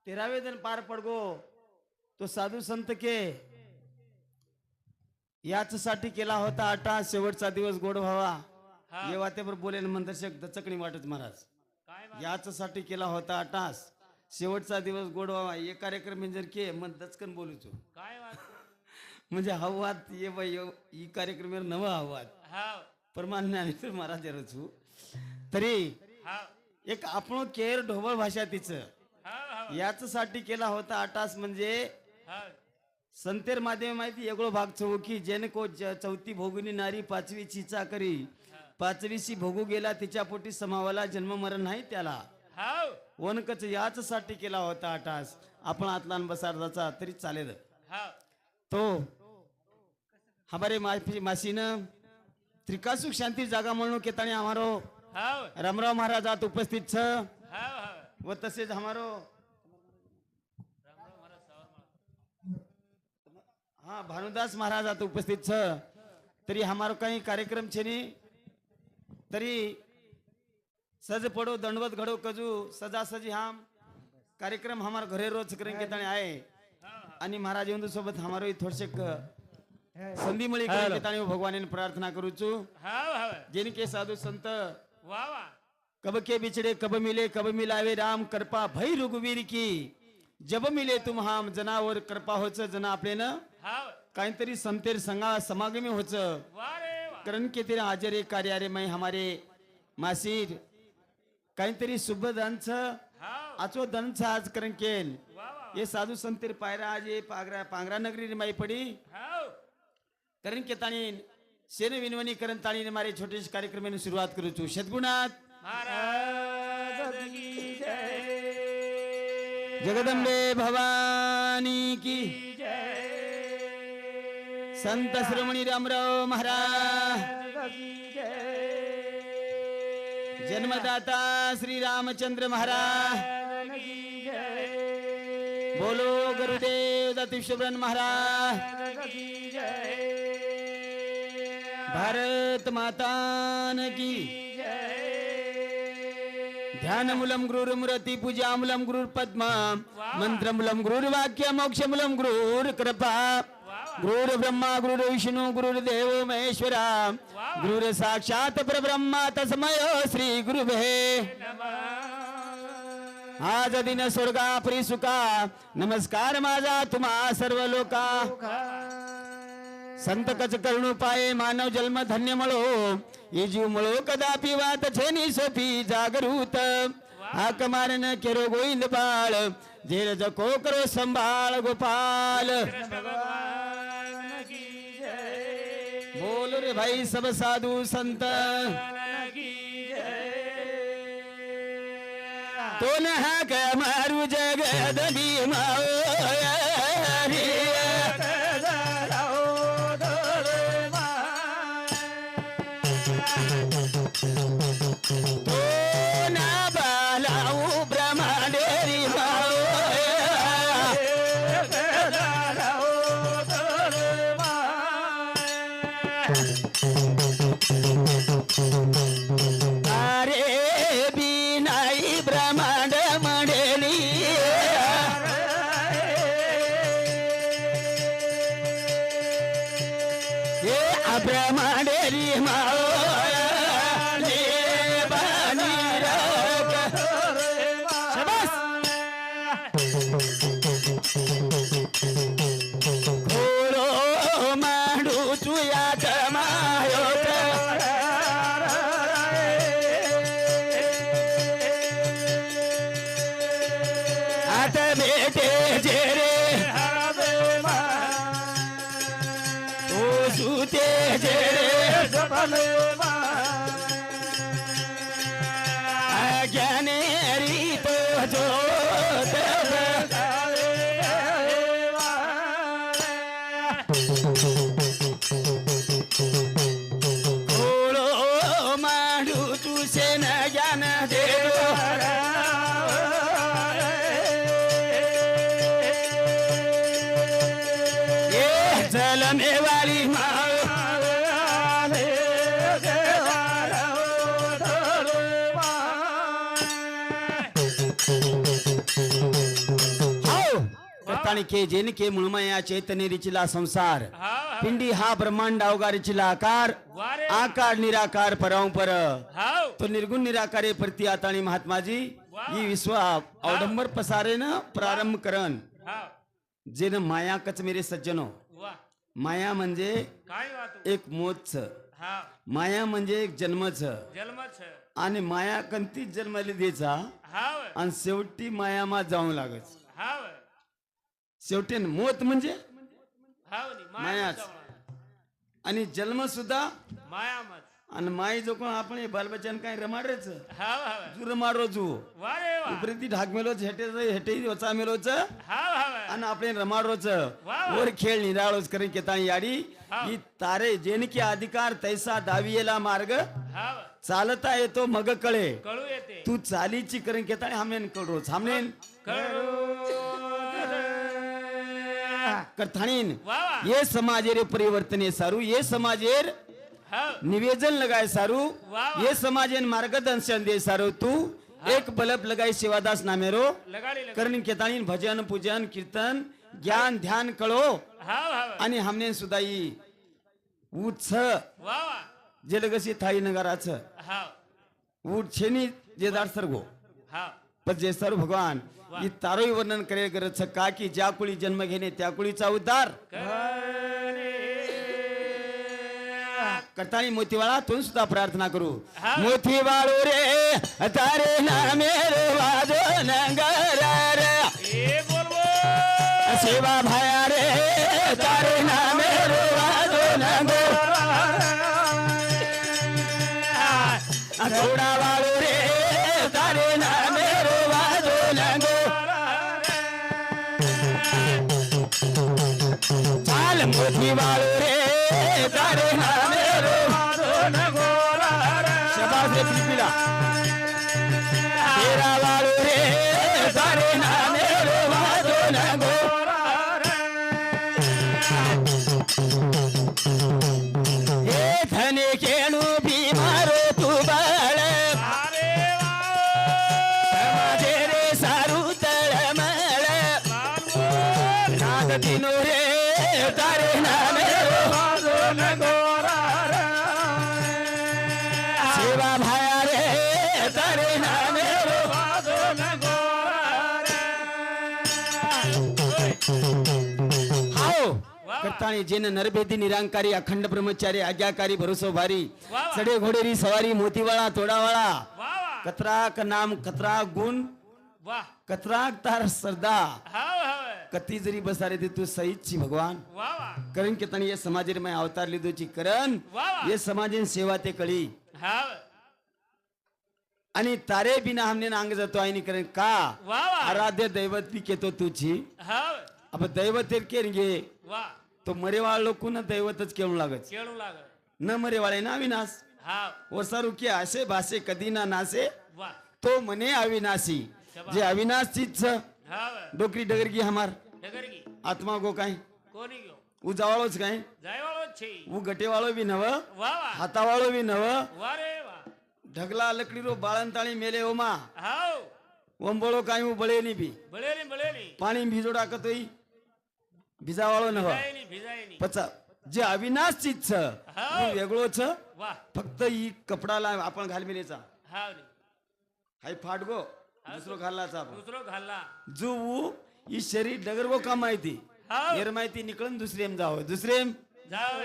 13वें दिन पार पडगो तो साधू संत के याचसाठी केला होता आटा शेवटचा दिवस गोड व्हावा ये वातेवर बोलेन मंदर्शक दचकणी वाटत महाराज याचसाठी केला होता आटास शेवटचा दिवस गोड व्हावा ये कार्यक्रम जर के मन दचकन बोलूचो काय वाद म्हणजे हवात ये बाई ही कार्यक्रम नवा हवात परमान्य आणि तर महाराज रचू तरी एक आपण केर ढोबळ भाषा तिचं याचसाठी केला होता आटास म्हणजे संतेर माध्यम माहिती एगळो भाग चौकी जेने को चौथी भोगुनी नारी पाचवी चिचा करी पाचवीशी भोगू गेला तिच्या पोटी समावाला जन्म मरण नाही त्याला वनकच याचसाठी केला होता आटास आपण आतलान बसारदाचा तरी चालेल तो हमारे मासीन त्रिकासुख शांति जागा म्हणून केताणी हमारो रामराव महाराजात उपस्थित छ व तसेच हमारो हाँ भानुदास महाराजात उपस्थित छ तरी हमारो काही कार्यक्रम छे नी तरी सज पडो दंडवत घडो कजू सजा सजी हम कार्यक्रम हमार घरे रोज करें केताणी आहे आणि महाराज येऊन सोबत हमारो थोडसे संधी मळी करें केताणी भगवान प्रार्थना करू छु जिनके साधु संत कब के बिछड़े कब मिलावे राम कृपा भई रघुवीर की जब मिले तुम हम जनावर कृपा होच जना आपले न काहीतरी संतेर संगा समागमी होच कारण के तेरे हाजरे कार्यारे में हमारे मासीर काहीतरी शुभ दंच आचो दंच आज करण केल ये साधु संतेर पायरा आज ये पांगरा नगरी माई पड़ी कारण के ताणी शेन विनवणी करण ताणी मारे छोटे कार्यक्रम में शुरुआत करू छु सद्गुणात महाराज की जय जगदंबे भवानी की संत श्रोमणी रामराव महाराज जन्मदाता श्री रामचंद्र महाराज बोलो गुरुदेव दत्त महाराज भारत मातान की ध्यानमूलम गुरुर्मूर्ति पूजामूलम गुरुर पद्मा मंत्रमूलम गुरुर वाक्य मोक्षमूलम गुरुर कृपा गुरुर ब्रह्मा गुरुर विष्णु गुरुर्देव महेश्वरा गुरुर साक्षात परब्रह्मा तस्मै श्री गुरुभे आज दिन स्वर्गा परी सुखा नमस्कार माझा तुम्हा सर्व लोका संत कच करणू पाये मानव जन्म धन्य मळो ये जीव मळो कदापि वात छेनी सोपी जागरूत हाक मारन केरो गोविंद बाळ जेर जको करो संभाळ गोपाल बोल रे भाई सब साधु संत तो न हाक मारू जगद भीमा कथाणी के जेन के मुळमया चैतन्य रिचिला संसार हाव पिंडी हा ब्रह्मांड अवघा रिचिला आकार वारे आकार निराकार परांपर हाव तो निर्गुण निराकारे प्रति आताणी महात्माजी ही विश्व अवडंबर पसारे न प्रारंभ करन हाव जेन माया कच मेरे सज्जनो वा माया म्हणजे काय वाटू एक मोच हाव माया म्हणजे एक जन्मच जन्मच आणि माया कंतीच जन्माला द्यायचा हाव आणि शेवटी मायामा जाऊ लागत हाव शेवटी मोत म्हणजे हाव नी मायाच. आणि जन्म सुद्धा माया मत आणि माई जो कोण आपण हे बालबच्चन काय रमाडच हाव हाव जू रमाडो जू वारे वा उपरी ढाक मेलोच हेटे हेटे वचा मेलोच हाव हाव आणि आपण रमाडोच वा. वर खेळ निराळोच करून केताणी याडी ही तारे जेनकी अधिकार तैसा दावियेला मार्ग हाव चालता येतो मग कळे कळू येते तू चालीची करून केताणी हमनेन कळरोच हमनेन करथाणीन वा वा ये समाजेर परिवर्तन ये सारू ये समाजेर हाव निवेदन लगाए सारू वाह। ये समाजेन मार्गदर्शन दे सारू तू एक बल्ब लगाई सेवादास नामेरो लगाडी लगा करण केताणी भजन पूजन कीर्तन ज्ञान ध्यान कळो हाव हाव आणि हमने सुदाई उच्छ वा वा जे लगसी थाई नगराच हाव उठ छेनी जे दार सरगो हाव पण जे सर भगवान ही तारोई वर्णन करे गरज का की ज्या कुळी जन्म घेणे त्या कुळीचा उद्धार करतानी मोतीवाळा तोन सुद्धा प्रार्थना करू हा. मोतीवाळू रे तारे नामे रे वाजो नगर रे ए बोल बोल सेवा भाया रे तारे नामे रे वाजो नगर थोडा वाळू रे तारे नामे रे वाजो नगर चाल मोतीवाळू रे तारे नामे रे शबाज रे पिलपिला तेरा वाळू रे तारे नामे रे वाजो नगर हे धने केणू भीमारो तू बाळ अरे वा समाजे रे सारू तळमळ नाद दिनो रे तारे नामे रे वाजो नगर सेवा भाया रे तारे नामे रे वाजो हाओ करताणी जेन नरभेदी निरांकारी अखंड ब्रह्मचारी आज्ञाकारी भरोसो भारी वा. चढे घोडेरी सवारी मोतीवाळा तोडावाळा वा वा कतराक नाम कतराक गुण वा कतराक तार सरदा हाव हाव कती जरी बसारे ते तू सहीच छी भगवान वा वा करण के तणी ये समाजेर में अवतार लीधो छी करण वा वा ये समाजेन सेवा ते कळी हाव आणि तारे बिना हमने नांग जातो आईनी करण का वा वा आराध्य दैवत भी केतो तुझी हाव अब दैवत केरगे वा तो मरेवाळ लोकून दैवतच केळू लागत केळू लाग न मरेवाळे ना अविनाश हाव वसारू की आसे भासे कधी ना नासे वा तो मने अविनाशी जे अविनाशीच हाव डोकरी डगरगी हमार डगर की आत्मा गो काय कोणी गयो उजावाळोच काय जायवाळो छे उ गटेवाळो बी नव वा वा हातावाळो बी नव वा रे वा ढगला लकडी रो बाळंताळी मेले ओमा हाव ओंबळो काय उ बळेनी बी बळेली पाणी भिजो टाकतोय भिजावाळो नव भिजायनी पचा जे अविनाश चीच हाव. वेगळोच वा फक्त ही कपडाला आपण घालमेलेचा हाव नी हाय फाटगो दुसरो घालाचा आपण दुसरो घालला जो उ ही शरीर डगर गो का माहिती हाव येर माहिती निकळून दुसरेम जाव दुसरेम जाव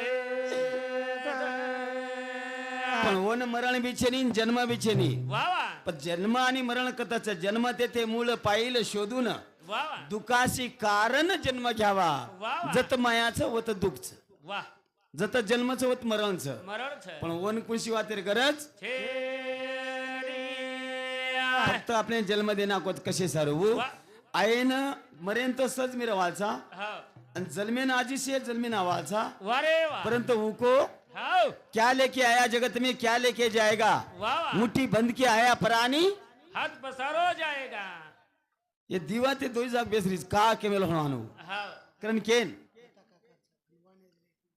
पण वन मरण बिछेनी जन्म बिछेनी वा वा पण जन्म आणि मरण कथाच जन्म तेथे मूळ पाहिलं शोधून वा वा दुखाशी कारण जन्म घ्यावा वा. जत मायाचं वत दुःखच वा जत जन्मचं वत मरणचं मरण छ पण वन कुशी वातेर गरज फक्त आपले जन्म देना कोत कसे सारू वा. आयन मरेन तो सज मेरा वाचा हाव आणि जन्मेन आजी से जन्मेन आवाचा वा रे वा परंतु उको हाव क्या लेके आया जगत में क्या लेके जाएगा वा वा मुट्ठी बंद के आया परानी हाथ पसारो जाएगा ये दीवा ते दोई जाग बेसरीज का के मेल होनानु हाव करण केन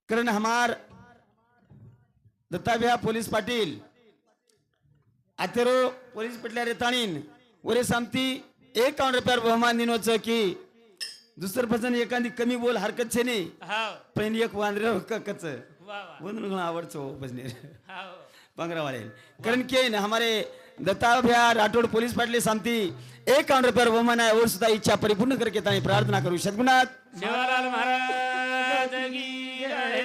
करण हमार दत्ताभ्या पोलीस पाटील आतेरो पोलीस पटल्या रेताणीन वरे सामती 51 रुपयार बहुमान दिनोच की दुसरं भजन एखादी कमी बोल हरकत छे नाही हाव पण एक वांद्र कच वा वा वंदन आवडतो भजने हाव पंगरा कारण के न हमारे दत्ता भैया राठौड़ पुलिस पाटले शांति एक काउंटर पर वमन है और सुधा इच्छा परिपूर्ण करके ताई प्रार्थना करू सद्गुणात शिवलाल महाराज की जय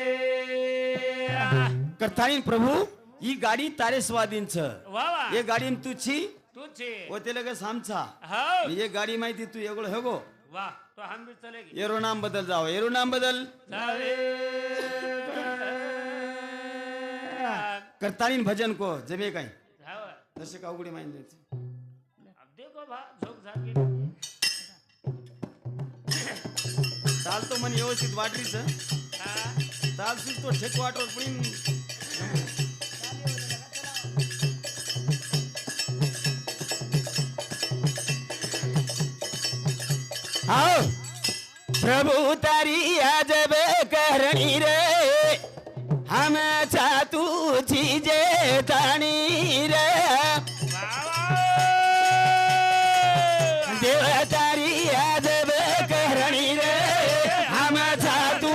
करताईन प्रभु ही गाडी तारे स्वाधीन छ वा वा ये गाडी तुझी तुझे होते लगे सामचा हाव ये गाडी माहिती तू एगळ हेगो वाह तो हम भी चलेंगे एरो नाम बदल जाओ एरो नाम बदल जावे करताईन भजन को जमे काय हाव तसे का उघडी माहिती द्यायची अब देखो भा झोक झाके ताल तो मन व्यवस्थित वाटरीच हा ताल सुद्धा तो ठेक वाटवर पण आओ प्रभु तारी अजब करणी रे हम चातू चीजे ताणी रे देव तारी अजब करणी रे हम चातू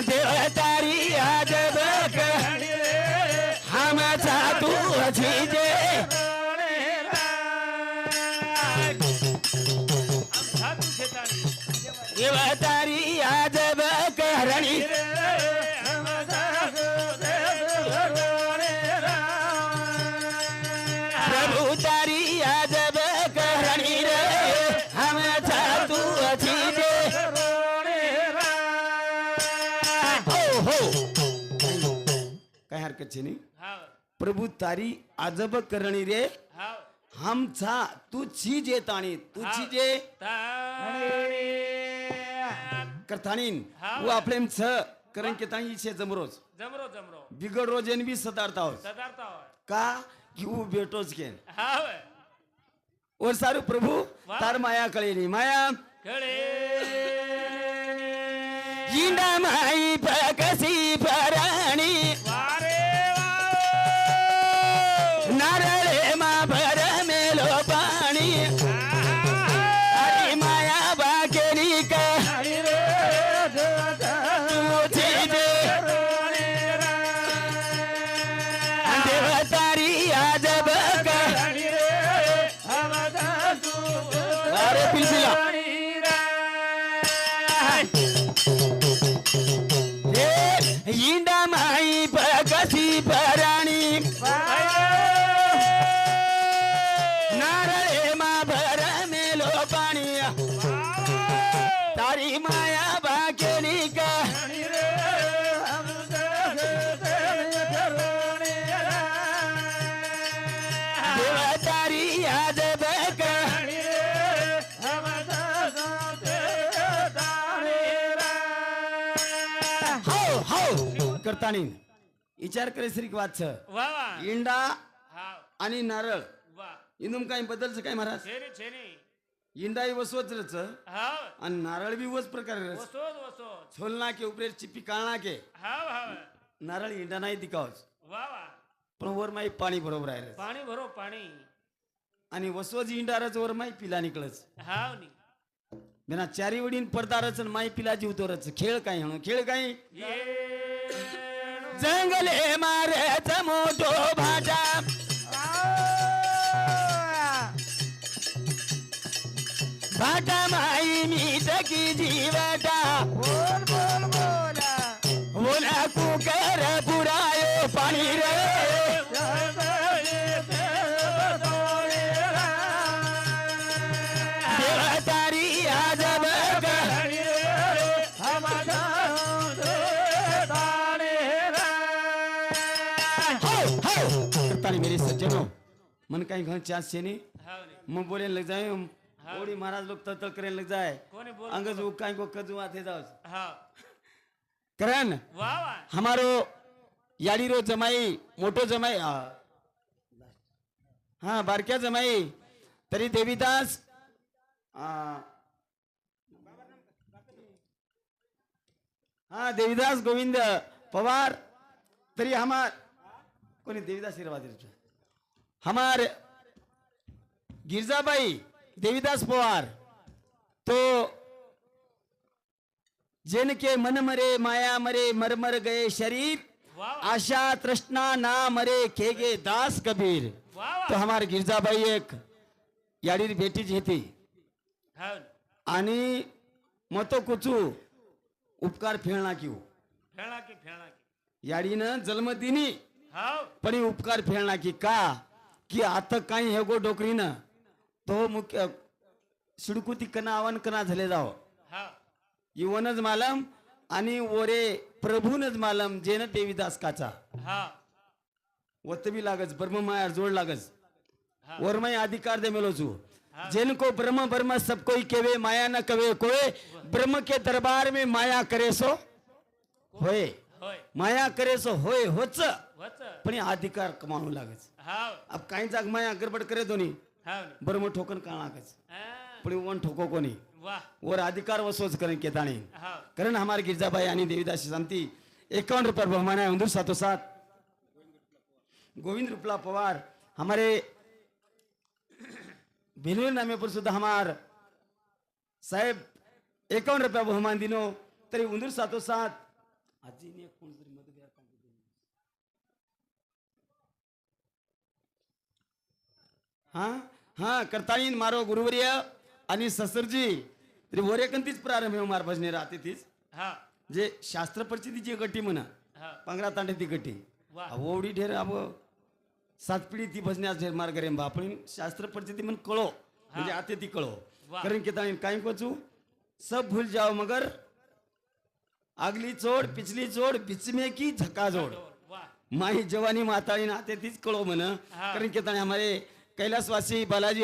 देव तारी अजब करणी हम चातू चीजे देवतारी आजब करणी प्रभु तारी आजब करणी रे हम तू अच्छी दे हो हो काय हरकत छे नाही हाव प्रभु तारी आजब करणी रे हाव हम छा तू छी जे ताणी तू छी जे ताणे करताणीन हा. वो आपले छ कारण की ताई छे जमरोज जमरो जमरो बिगड रोज एन बी सतारता हो सदारता होय का कि वो बेटोच के हाव और सारू प्रभु वाह. तार माया कळे नी माया कळे इंडा माई पकसी पराणी वारे नारळे मा भर मेलो पाणी अरे माया बाकेली का तुझी दे देवतारी आजब का अरे पिलपिला इंडा माई पकसी पराणी नारळे मा भर मेलो पाणी तारी माया बाकेली का देवतारी आजब का हो हो करतानी विचार करे श्री वाच वा वा इंडा हाव आणि नारळ वा इंदुम काय बदलच काय महाराज छेने छेने इंडाई वसवच रच हाव आणि नारळ बी वच प्रकार रच वसोद वसोद छोलना के उपरे चिप्पी काळना के हाव हाव नारळ इंडा नाही दिकावच वा वा पण वर माई पाणी बरोबर आहे रे. पाणी भरो पाणी आणि वसवज इंडारच वर माई पिला निकळच हाव नी बिना चारी वडीन पडदारच आणि माई पिला जीवतोरच खेळ काय म्हणून खेळ काय ये जंगले मारच मोठो भाजा भाटा माई मीठ की जीवटा बोला कुकर पुरायो पाणी रे देवतारी आजब मेरे सज्जनों मन कहीं घर चांस छे नहीं हाव नी मुंह बोले लग जाए ओडी महाराज लोग तल करे लग जाए कोणी बोल अंगज उकाई को कजू आते जाओ हाव करण वा वा हमारो याडीरो जमाई मोटो जमाई हाँ बारक्या जमाई तरी देवीदास हाँ देवीदास गोविंद पवार तरी हमार कोणी देवीदास हिरवादी हमार गिरजाबाई देवीदास पवार तो जिनके मन मरे माया मरे मर गए शरीर वा आशा तृष्णा ना मरे खेगे दास कबीर वा तो हमारे गिरजाबाई एक याडी बेटी जी थी हो आणि मतो कुचू उपकार फेळना क्यू फेळा की याडीनं जन्म दिनी हो पण ही उपकार फेळना की का की आता काही हे गो डोकरीनं तो मुख्य सिडकुती कना आवन कना झाले जाव हो इवनच मालम आणि ओरे प्रभूनच मालम जेन देवीदास काचा हो वतबी लागच ब्रह्म मायार जोड लागच हा. वरमय अधिकार दे मेलो छू जिनको ब्रह्म ब्रह्म सब कोई केवे माया न कवे कोई ब्रह्म के दरबार में माया करे सो होय होय माया करे सो होय होच वच पण हे अधिकार कमावू लागच हो अब काही जाग माया गडबड करे दोन्ही हो ब्रह्म ठोकन का लागच हा. पण वन ठोको कोणी वाह वर अधिकार वसोच करें केताणी हो कारण हमारे गिरजाबाई आणि देवीदास शांति 51 रुपये बहुमान है उन्दूर सातों साथ गोविंद रूपला पवार हमारे भिलूर नामे पर सुद्धा हमार साहेब 51 रुपये बहुमान दिनो तरी उन्दूर सातों साथ आजीने कोण तरी मदत द्या का? हाँ हाँ करताळीन मारो गुरुवर्य आणि ससरजी तरी वरेकंतीच प्रारंभ आहे मार भजने राहते तीच हा जे शास्त्र परिस्थितीची गटी म्हणा हा पंगरा तांडे ती गटी वाह. ओवडी ढेर अब सात पिढी ती भजण्यास ढेर मार करे आपण शास्त्र परिस्थिती म्हण कळो म्हणजे आते ती कळो वाह. कारण की ताणी काय कोचू सब भूल जाओ मगर अगली चोड पिछली चोड बीच में की झका जोड वाह माही जवानी माताळी नाते तीच कळो म्हण हा. कारण की ताणी हमारे कैलाशवासी बालाजी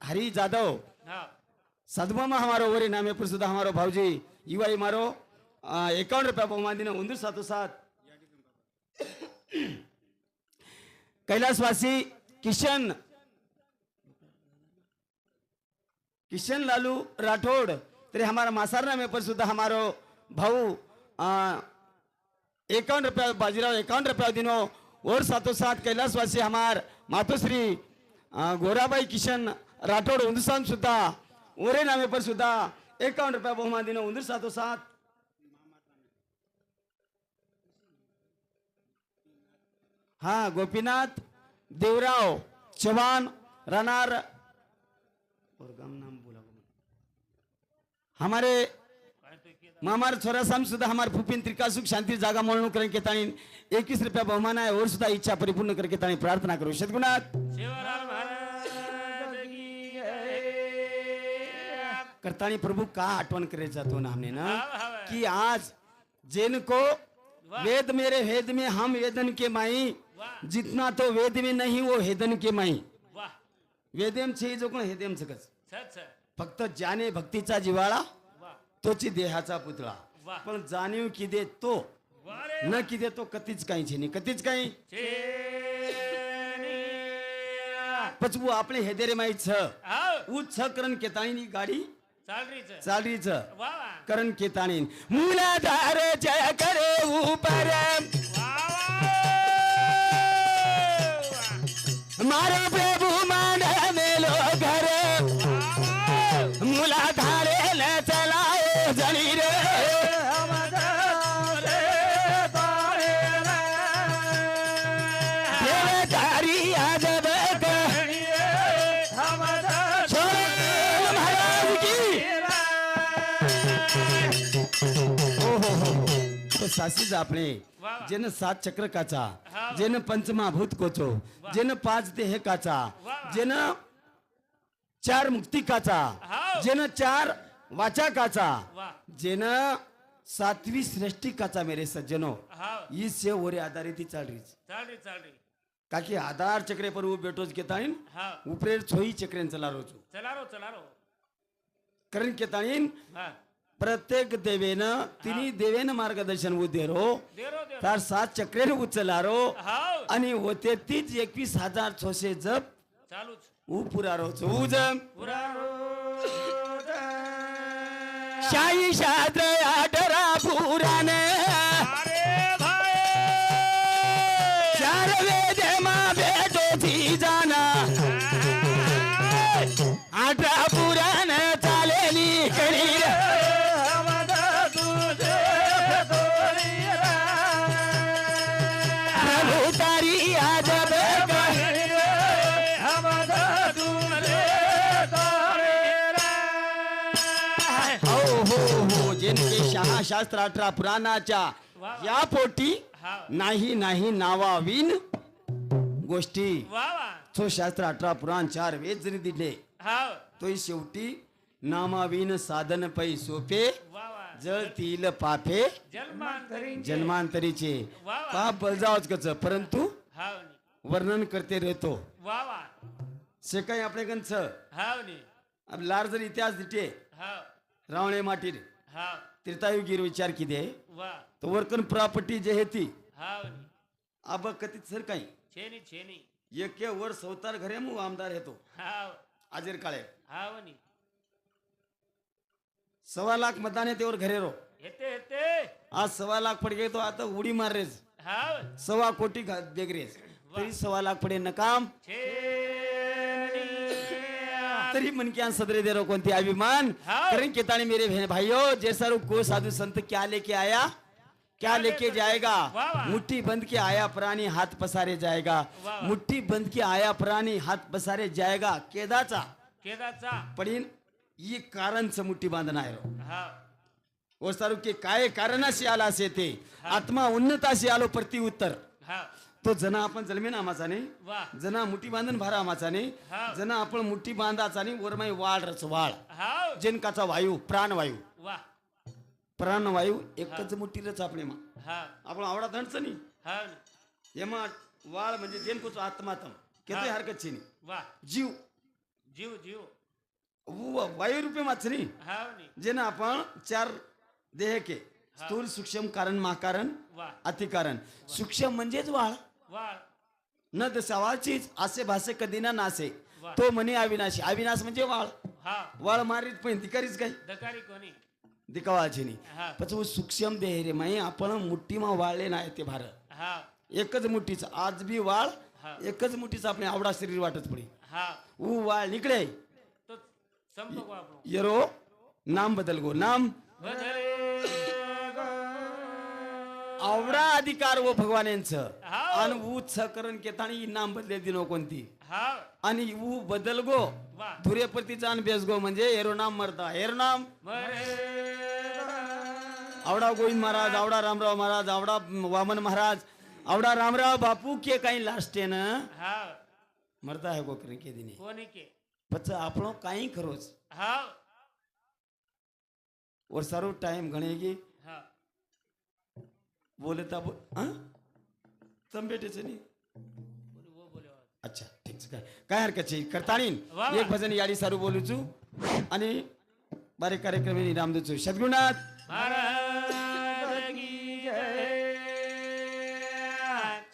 हरी जादव हा सदमा हमारो वरी नामे पर सुधा हमारो भावजी युवाई मारो 51 रुपया बहुमान दिन उन्दूर सातों साथ कैलाशवासी किशन लालू राठौड़ तेरे हमारा मासार नामे पर सुधा हमारो भाऊ 51 रुपया बाजीराव 51 रुपया दिनो और सातों साथ कैलाशवासी हमार मातोश्री गोराबाई किशन राठौड़ उन्दुसान सुद्धा ओरे नामे पर सुद्धा 51 रुपया बहुमान दिनो उन्दूर सातों साथ हाँ गोपीनाथ देवराव चौहान रानार और गाम नाम बोला हमारे मामार छोरा साम सुद्धा हमारे फुपिन त्रिकासुक शांति जागा मोलनु करें के तानी 21 रुपया बहुमान है और सुद्धा इच्छा परिपूर्ण करके तानी प्रार्थना करो सद्गुणात शिवराम महाराज की जय. करतानी प्रभु का आठवण करे जातो ना हमने ना हाँ, हाँ. कि आज जिनको वाह. वेद मेरे वेद में हम वेदन के माई वाह. जितना तो वेद में नहीं वो हेदन के माई वाह वेदेम छे जो कोण हेदेम सकच छछ फक्त ज्याने भक्तीचा जिवाळा वाह तोची देहाचा पुतळा वाह. पण जाणीव किदे तो वारे न किदे तो कतीच काही छे नाही कतीच काही चेनी पचवू आपले हेदेरे माई छ आओ उ छ करण केताणी गाडी चाल रही छ चालरी छ वाह वाह करण केताणी मूलाधार जय करे ऊपर मारो प्रभु मान मेलो घर मूलाधारे न चलाओ जनी रे देवदारी आजब महाराज की तो सासीज आपले वाह. जेन 7 चक्र काचा हा. जेन पंचमहाभूत कोचो जेन 5 देह काचा वाह. जेन 4 मुक्ती काचा हा. जेन 4 वाचा काचा वाह जेन 7वीं सृष्टि काचा मेरे सज्जनों हाँ इससे ओरे आधारित ही चल रही चाल रही काकी आधार चक्रे पर वो बेटोज के ताइन हाँ ऊपरे छोई चक्रेन चला रो छू चला रो कारण के ताइन हाँ प्रत्येक देवेनं तिन्ही देवेनं मार्गदर्शन उदेरो देरो तार 7 चक्रेन उचलारो हाँ आणि होते तीच 21,600 जप चालूच ऊ पुरारो ऊ जम पुरा शाही शाद्र आडरा पुराने अरे भाई 4 वेद मा बेटो थी जाना जेनके शहा शास्त्र 18 पुराणाच्या वा. या पोटी हा नाही नाही नावाविन गोष्टी वा वा तो शास्त्र 18 पुराण 4 वेद जरी दिले हा तोही शेवटी नामाविन साधन पै सोपे वा वा जळतील पापे जन्मांतरी जन्मांतरीचे वा वा. पाप बळजावच कच परंतु हावनी वर्णन करते रहतो वा वा से काही आपले गंच हावनी अब लार जर इतिहास दिटे हाव रावणे माटीर हाव त्रेतायुगीर विचार किदे वा तो वर्कन प्रॉपर्टी जे हेती हावनी अब कथित सर काही छेनी छेनी एक वर सवतार घरे मु आमदार हेतो हाव आजेर काळे हावनी 1.25 लाख मतदान आहे तेवर घरे रो येते येते आज 1.25 लाख पड गए तो आता उडी मार रेज हाव 1.25 कोटी बेगरेज तरी 1.25 लाख पडे नकाम छेनी तरी मन क्या सदरे दे रो कोणती अभिमान हाँ। करें केतानी मेरे बहन भाइयों जैसा रुख को साधु संत क्या लेके आया क्या लेके जाएगा वाह, वाह। मुट्ठी बंद के आया प्राणी हाथ पसारे जाएगा वाह, वाह। मुट्ठी बंद के आया प्राणी हात पसारे जाएगा केदाचा केदाचा पडीन ये कारणच मुट्ठी बांधना आहे रो हाव ओ सारू के काय कारणाशी आला असे ते आत्मा उन्नताशी आलो प्रति उत्तर हाव तो जना आपण जलमेन आमाचा नाही वा जना मुठी बांधन भारा आमाचा नाही हा. जना आपण मुठी बांधाचा नाही वरमाई वाळ रच वाळ हाव जेनकाचा वायू प्राणवायू वा प्राणवायू एकच मुठी रच आपले मा हाव आपण आवडा धणच नाही हाव एमा वाळ म्हणजे जेनकोच आत्मातम केते हा. हरकत छे वा जीव जीव जीव वायू रूपे माच नाही हावनी जेना आपण 4 देह के स्थूल सूक्ष्म कारण महाकारण वा अतिकारण सूक्ष्म म्हणजेच वाळ वा न दसावाचीच असे भासे कधी ना नासे वा. तो म्हणे अविनाशी अविनाश म्हणजे वाळ हाव वाळ मारीत पण तिकारीच काय दकारी कोणी दिकावाची नाही हा पण सूक्ष्म देह रे माई आपण मुठ्ठीमा वाळले नाही ते भार हाव एकच मुठीचा आज बी वाळ हा. एकच मुठीचा आपले आवडा शरीर वाटत पडे हाव ऊ वाळ निकळे तो संपतो को आपण यरो नाम बदल गो नाम बदले आवडा अधिकार व भगवान यांचं हाव. आणि ऊ करण केतानी नाम बदले दिनो कोणती हाव आणि ऊ बदल गो वा धुरेपतीचा आणि बेस गो म्हणजे एरो नाम मरता एरो नाम मरे आवडा गोविंद महाराज आवडा रामराव महाराज आवडा वामन महाराज आवडा रामराव बापू के काही लास्ट है ना हाव मरता है गोकरी के दिने कोणी के पछ આપણો કાઈ ખરોજ हाव और सारो टाइम गणेगी हाव बोलता बोल हां तम बेटे से नहीं वो बोले अच्छा ठीक છે काय हरकत છે કરતાણી વાહ, વાહ. એક ભજન યાડી સારું બોલું છું અને બારે કાર્યક્રમની નામ દઉં છું સદગુરુનાથ महाराज की जय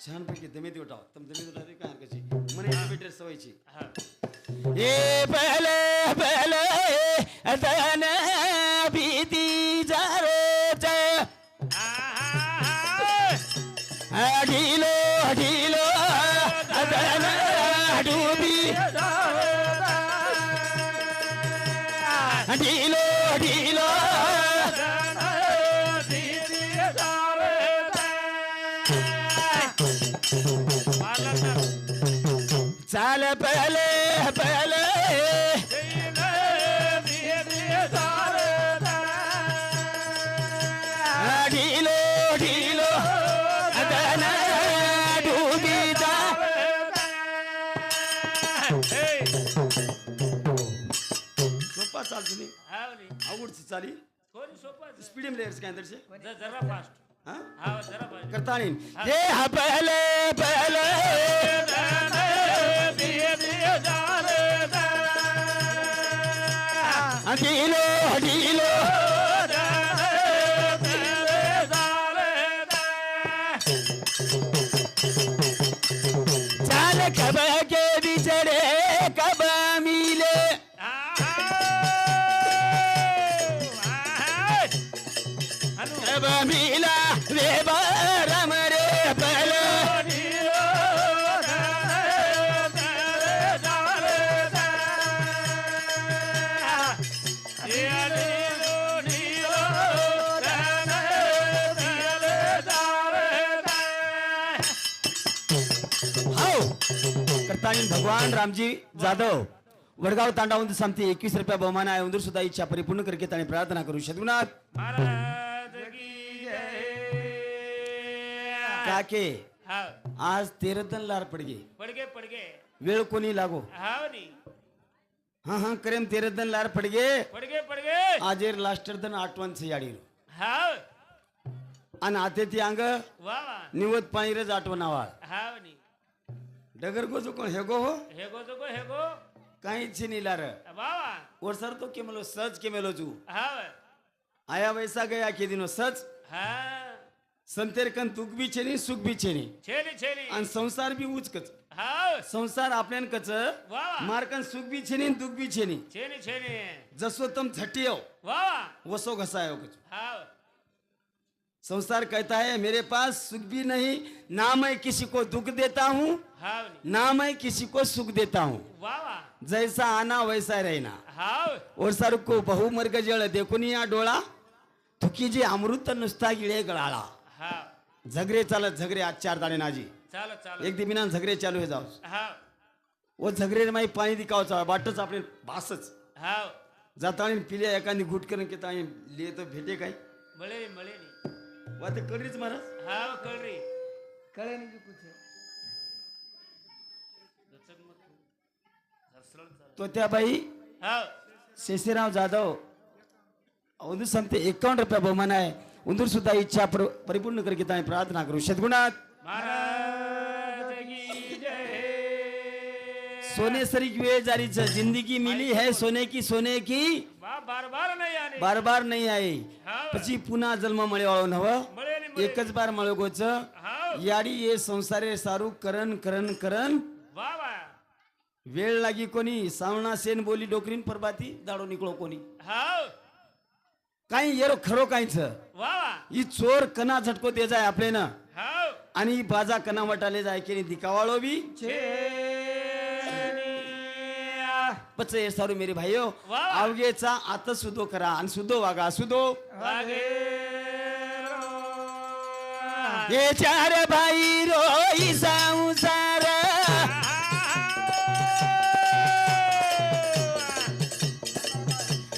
छान पैकी दमेती उठाव तम दमेती उठाव काय हरकत છે મને એક બેટર સવાય છે हाव ये पहले पहले अदन बीती जा रे ढीलो ढीलो अदन डूबी ढीलो ढीलो चाल पहले पहले ढीलो ढीलो अदन डूबी जा सोपा चालतो नाही आवडची चाली स्पीड लेयर्स काय अंदर से जरा फास्ट हाँ हाव जरा फास्ट करता नहीं ये हाँ पहले पहले ढीलो ढीलो चाल कब के बिछड़े कब मिले कब मिला वे बारम रे पहले हाउ करतानी भगवान रामजी जाधव वडगाव तांडा उंदूर सांगते 21 रुपया बहुमान आहे उंदूर सुद्धा इच्छा परिपूर्ण करके आणि प्रार्थना करू सद्गुणात महाराज की जय काके हाव आज तेरदन लार पडगे पडगे वेळ कोणी लागो हाव नी हा करेम तेरदन लार पडगे पडगे आजेर लास्टरदन आठवण से याडी हाव आणि आते ती अंग वा वा निवत पाणीरच आठवण आवाळ हाव नी डगर गोजो कोण हेगो हो हेगो काहीच नाही लार वा वा और सर तो केमलो सच केमेलो तू हाव आया वैसा गया के दिनो सच हा संतेर कन तुक भी छेनी सुख भी छेनी छेली आणि संसार भी उचकच हाव संसार आपल्यान कच वा मारकन सुख भी छेनी दुख भी छेनी छेली जसो तम झटियो वा वसो घसायो कुछ हाव संसार कहता है मेरे पास सुख भी नहीं ना मैं किसी को दुख देता हूँ हाव नी ना मैं किसी को सुख देता हूँ वा जैसा आना वैसा रहना हाव और सर को बहु मर्ग जळ देखून या डोळा थुकी जी अमृत नुसता गिळे गळाला हाव झगरे चालत झगरे आज 4 दाणे नाजी चाल एक दिमिना झगरे चालू हे जाऊ हाव वो झगरे माई पाणी दिकावचा बाटच आपले बासच हाव जाताणी पिल्या एखादी घुट करून की ताणी ले तो भेटे काय मळे नी वा ते कडरीच महाराज हाव कळरी कळे नाही कुठे तो त्या बाई हाव शेषराव जाधव उंदूर सांगते 51 रुपया बहुमान आहे उंदूर सुद्धा इच्छा परिपूर्ण करके ताणी प्रार्थना करू सद्गुणात महाराज की जय सोने सरी की वेळ जारीच जिंदगी मिली है सोने की वा बार नाही आले बार बार नहीं आई हाव પછી પુના જન્મ મળ્યો નવ मळे नी એક જ બાર મળ્યો ગોચ हाव याडी ये संसारे सारू करन वा वेळ लागी कोणी सावणा सेन बोली डोकरीन परबाती दाडो निकळो कोणी हाव काही येरो खरो काहीच वा ही चोर कना झटको दे जाय आपले ना हाव आणि ही बाजा कना वटाले जाय की दिकावाळो बी पच ये सारू मेरे भाईयो वाह. आवगेचा आता सुदो करा आणि सुदो वागा सुदो वागे ये चार भाई रोई संसार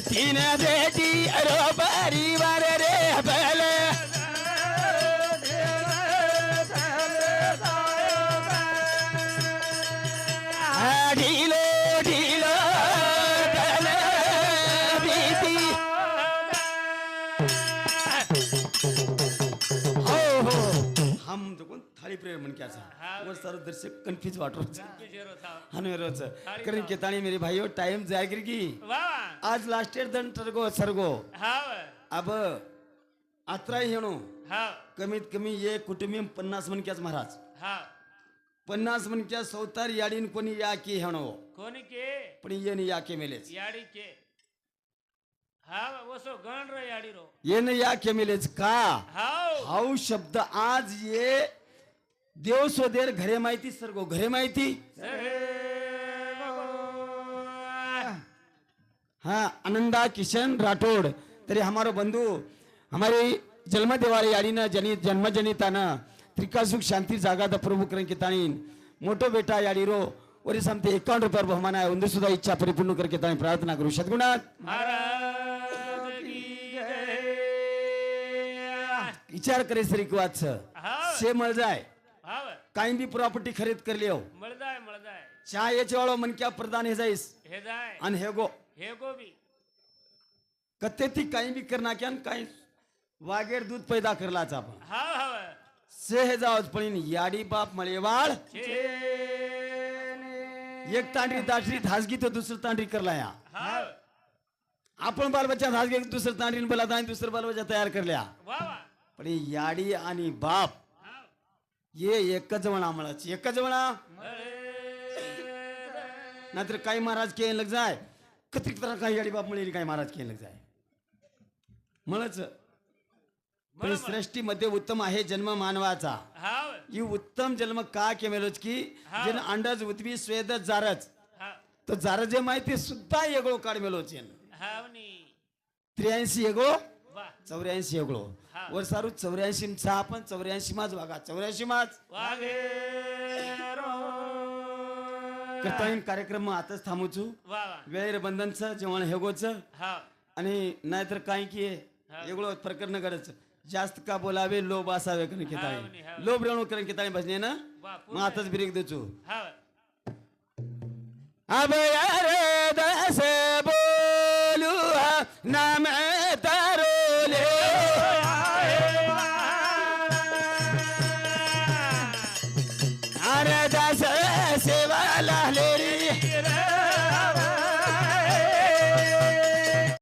तीन बेटी अरो परिवार रे बल ढीलो ढीलो बल बीती हो हो हम तो कोण थाळी प्रेम म्हण क्या वर सारो दर्शक कन्फ्यूज वाटरो हनवेरोच कारण की ताणी मेरे भाइयों टाइम जायगिर की वा आज लास्ट ईयर दन टरगो सरगो हाव अब आत्राय हेणो हाव कमीत कमी ये कुटुंबी 50 मनक्याच महाराज हाव 50 मनक्या सौतार याडीन कोणी या की हेणो कोणी के पण ये नि या के मेलेच याडी के हाव वसो गण रे याडी रो ये न या के मेलेच का हाव हाऊ शब्द आज ये देव सोदेर घरे माहिती सरगो घरे माहिती हाँ आनंदा किशन राठौड़ तरी हमारो बंधु हमारे जन्म देवारे याडीना जन्म जनिताना त्रिकासुख शांति जागा द प्रभु करें की ताणी मोटो बेटा याडी रो और इस हमते 51 रुपये बहुमान है उंदर सुधा इच्छा परिपूर्ण करके ताणी प्रार्थना करू सद्गुणात महाराज की जय विचार करे सरी की वाच हाव से मळ जाय हाव काही भी प्रॉपर्टी खरीद कर लियो मळदाय चहा याचे वाळो मन क्या प्रदान हे जाईस हे जाय आणि हे गो हे गोबी कत्ते ती काही भी करना क्या काही वागेर दूध पैदा करलाच आपण हाव हाव से हे जावच पण याडी बाप मळेवाळ एक तांडरी दाटरी धासगी तो दुसरं तांडरी करला या हाव आपण बाल बच्चा धासगी दुसरं तांडरीन बोला आणि दुसरं बाल बच्चा तयार करल्या वा वा पण याडी आणि बाप हाव ये एकच वणा मळाच एकच वणा नाहीतर काही महाराज के लग जाय कतिक तरह काही याडी बाप मिळेल काही महाराज के लग जाय मळच पण सृष्टीमध्ये उत्तम आहे जन्म मानवाचा हाव ही उत्तम जन्म का केमेलोच की जन अंडज उतवी स्वेद जारच हाव तो जारज जे माहिती सुद्धा येगळो काढ मेलोच हाव नी 83 येगळो वा 84 येगळो हा. वर सारू 84 चा आपण 84 माच वागा 84 माच वागे रो करता कार्यक्रम आताच थांबूचू वा वा वेळेर बंधनचं जेवण हेगोच हा आणि नाहीतर काय की एवढं प्रकरण करायचं जास्त का बोलावे लोभ असावे करण घेताळे लोभ रेणू करण घेताळे भजने ना वा मग आताच ब्रेक देचो हा अब यार दस बोलू नाम तरोले अरे दस सेवा लाले